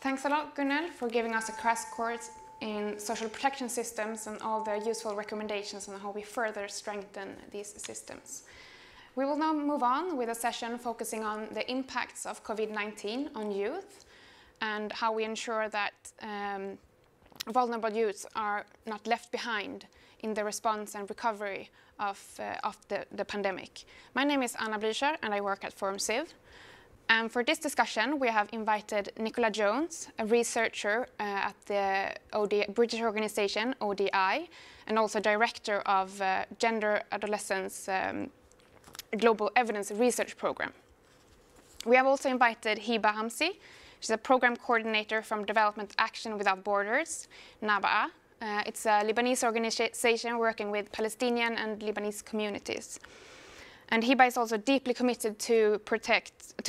Thanks a lot, Gunnel, for giving us a crash course in social protection systems and all the useful recommendations on how we further strengthen these systems. We will now move on with a session focusing on the impacts of COVID-19 on youth and how we ensure that vulnerable youths are not left behind in the response and recovery of the pandemic. My name is Anna Blücher and I work at Forum Civ. And for this discussion, we have invited Nicola Jones, a researcher at the British organization ODI, and also director of Gender Adolescence Global Evidence Research Program. We have also invited Hiba Hamzi. She's a program coordinator from Development Action Without Borders, Naba'a. It's a Lebanese organization working with Palestinian and Lebanese communities. And Hiba is also deeply committed to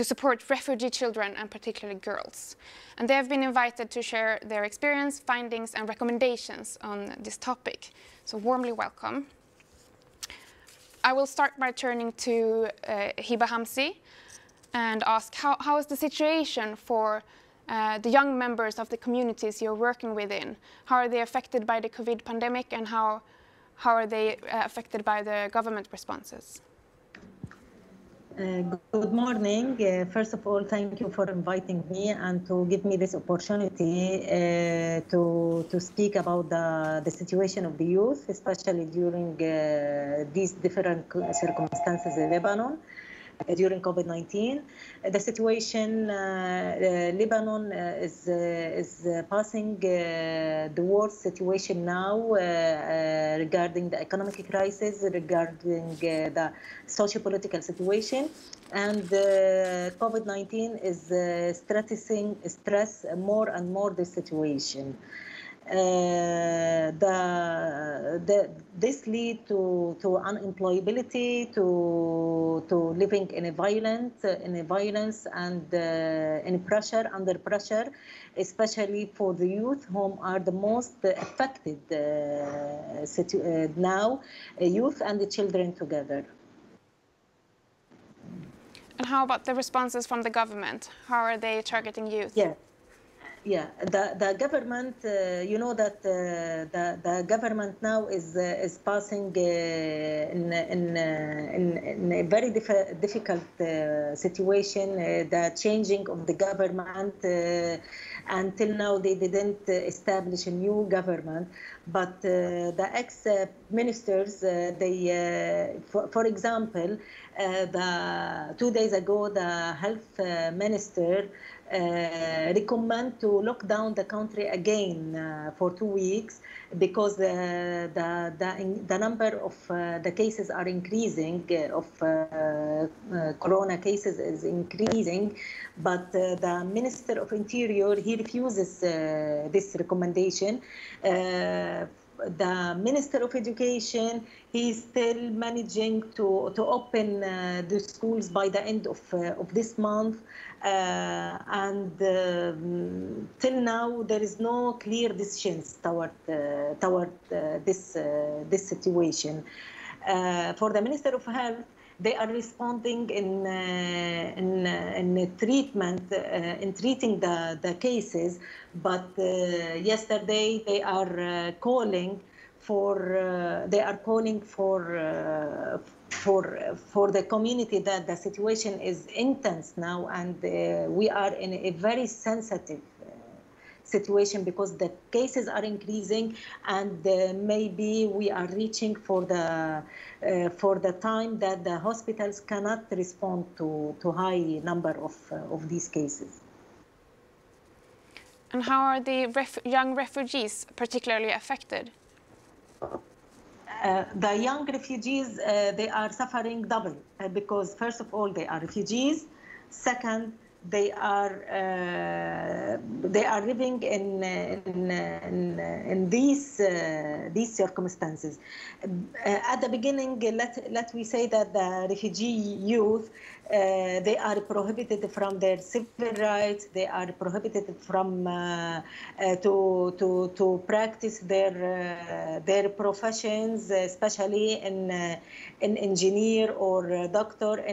support refugee children and particularly girls. And they have been invited to share their experience, findings and recommendations on this topic. So warmly welcome. I will start by turning to Hiba Hamzi and ask how is the situation for the young members of the communities you're working within? How are they affected by the COVID pandemic and how are they affected by the government responses? Good morning. First of all, thank you for inviting me and to give me this opportunity to speak about the situation of the youth, especially during these different circumstances in Lebanon. During COVID-19, the situation Lebanon is passing the worst situation now regarding the economic crisis, regarding the socio-political situation, and COVID-19 is stress more and more the situation. This lead to unemployability, to living in a violence and under pressure, especially for the youth, whom are the most affected now, youth and the children together. And how about the responses from the government? How are they targeting youth? Yeah, the government, you know that the government now is passing in a very difficult situation. The changing of the government, until now they didn't establish a new government, but the ex-ministers, for example, 2 days ago, the health minister recommend to lock down the country again for 2 weeks because the number of the cases are increasing, of corona cases is increasing, but the Minister of Interior, he refuses this recommendation. The Minister of Education, he's still managing to open the schools by the end of this month, and till now there is no clear decisions toward this situation. For the Minister of Health, they are responding in treatment, in treating the cases, but yesterday they are calling for the community that the situation is intense now, and we are in a very sensitive situation because the cases are increasing, and maybe we are reaching for the time that the hospitals cannot respond to high number of these cases. And how are the young refugees particularly affected? The young refugees, they are suffering double because first of all they are refugees. Second, they are living in these circumstances. At the beginning, let we say that the refugee youth, They are prohibited from their civil rights. They are prohibited from to practice their professions, especially in engineer or doctor.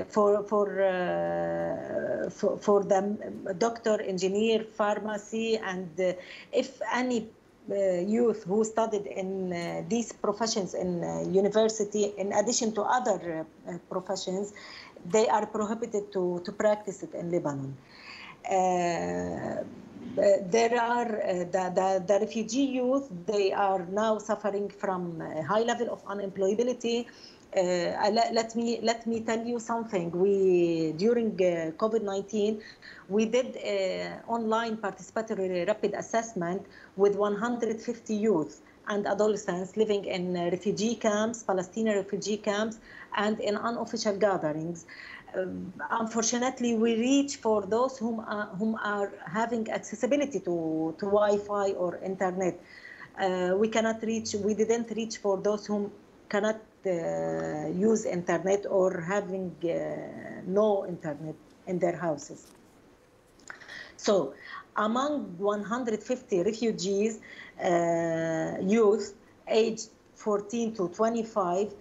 For the doctor, engineer, pharmacy, and if any youth who studied in these professions in university, in addition to other professions, they are prohibited to practice it in Lebanon. There are the refugee youth. They are now suffering from a high level of unemployability. Let me tell you something. We during COVID-19, we did online participatory rapid assessment with 150 youth and adolescents living in refugee camps, Palestinian refugee camps, and in unofficial gatherings. Unfortunately, we reach for those whom are having accessibility to Wi-Fi or internet. We didn't reach for those whom cannot use internet or having no internet in their houses. So among 150 refugees, youth aged 14 to 25,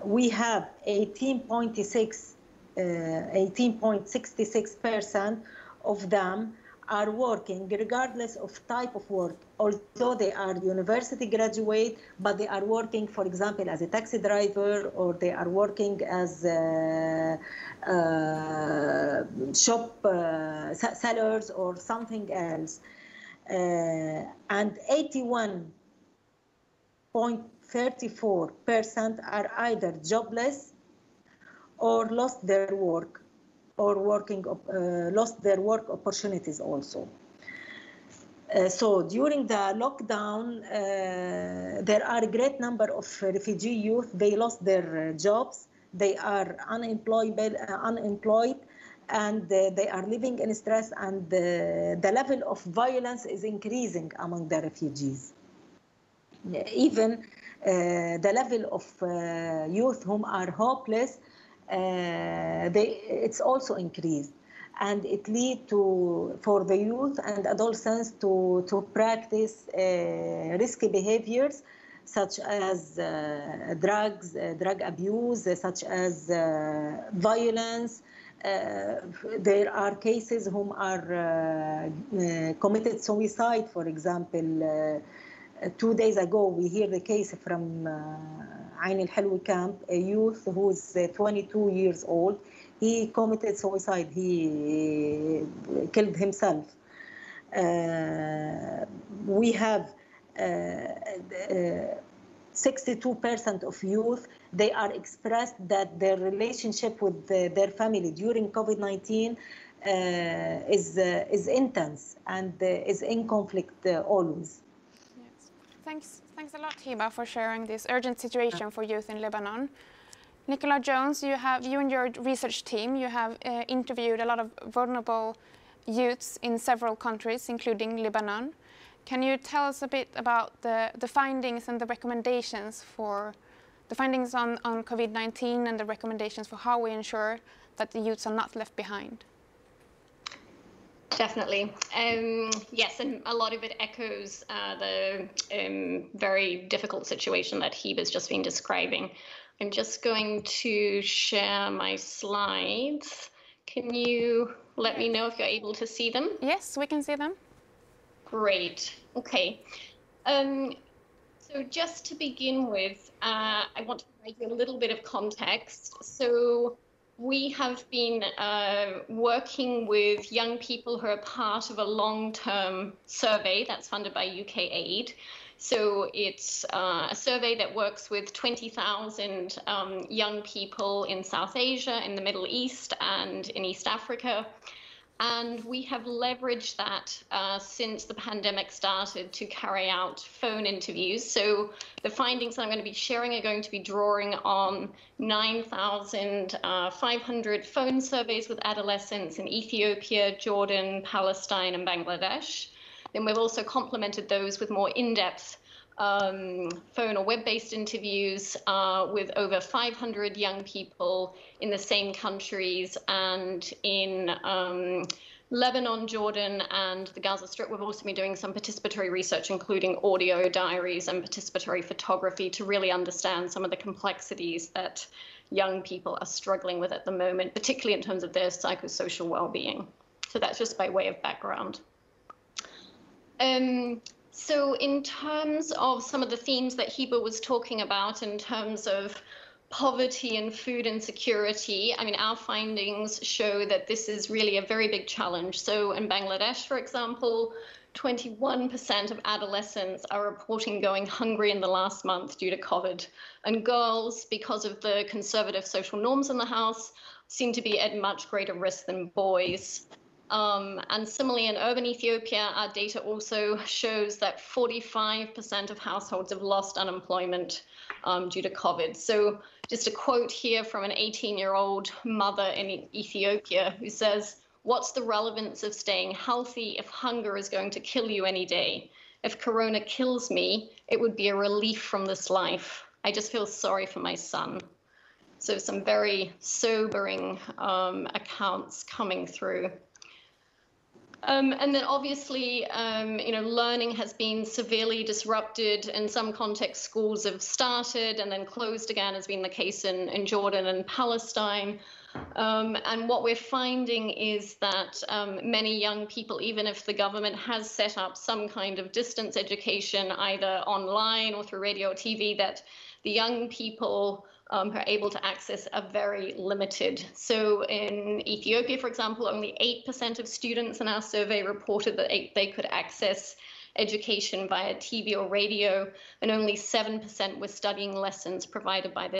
we have 18.66% of them are working, regardless of type of work. Although they are university graduate, but they are working, for example, as a taxi driver, or they are working as shop sellers or something else. And 81.34% are either jobless or lost their work, or lost their work opportunities also. So during the lockdown, there are a great number of refugee youth. They lost their jobs. They are unemployed, and they are living in stress, and the level of violence is increasing among the refugees. Even the level of youth whom are hopeless, it's also increased, and it leads for the youth and adolescents to practice risky behaviors, such as drug abuse, such as violence. There are cases whom are committed suicide. For example, 2 days ago, we hear the case from Ain al-Halwi camp, a youth who's 22 years old. He committed suicide. He killed himself. We have 62% of youth, they are expressed that their relationship with their family during COVID-19 is intense and is in conflict always. Thanks a lot, Hiba, for sharing this urgent situation for youth in Lebanon. Nicola Jones, you and your research team, you have interviewed a lot of vulnerable youths in several countries, including Lebanon. Can you tell us a bit about the findings and the recommendations on COVID-19 and the recommendations for how we ensure that the youths are not left behind? Definitely. Yes, and a lot of it echoes the very difficult situation that Hiba's just been describing. I'm just going to share my slides. Can you let me know if you're able to see them? Yes, we can see them. Great. Okay. So just to begin with, I want to provide you a little bit of context. So we have been working with young people who are part of a long-term survey that's funded by UK Aid. So it's a survey that works with 20,000 young people in South Asia, in the Middle East, and in East Africa. And we have leveraged that since the pandemic started to carry out phone interviews. So the findings that I'm going to be sharing are going to be drawing on 9,500 phone surveys with adolescents in Ethiopia, Jordan, Palestine, and Bangladesh. Then we've also complemented those with more in-depth phone or web-based interviews with over 500 young people in the same countries, and in Lebanon, Jordan, and the Gaza Strip. We've also been doing some participatory research, including audio diaries and participatory photography, to really understand some of the complexities that young people are struggling with at the moment, particularly in terms of their psychosocial well-being. So that's just by way of background. So in terms of some of the themes that Hiba was talking about in terms of poverty and food insecurity, I mean, our findings show that this is really a very big challenge. So in Bangladesh, for example, 21% of adolescents are reporting going hungry in the last month due to COVID. And girls, because of the conservative social norms in the house, seem to be at much greater risk than boys. And similarly, in urban Ethiopia, our data also shows that 45% of households have lost unemployment due to COVID. So just a quote here from an 18-year-old mother in Ethiopia who says, "What's the relevance of staying healthy if hunger is going to kill you any day? If corona kills me, it would be a relief from this life. I just feel sorry for my son." So some very sobering accounts coming through. And then obviously, learning has been severely disrupted. In some contexts, schools have started and then closed again, has been the case in Jordan and Palestine. And what we're finding is that many young people, even if the government has set up some kind of distance education, either online or through radio or TV, that the young people who are able to access are very limited. So in Ethiopia, for example, only 8% of students in our survey reported that they could access education via TV or radio, and only 7% were studying lessons provided by their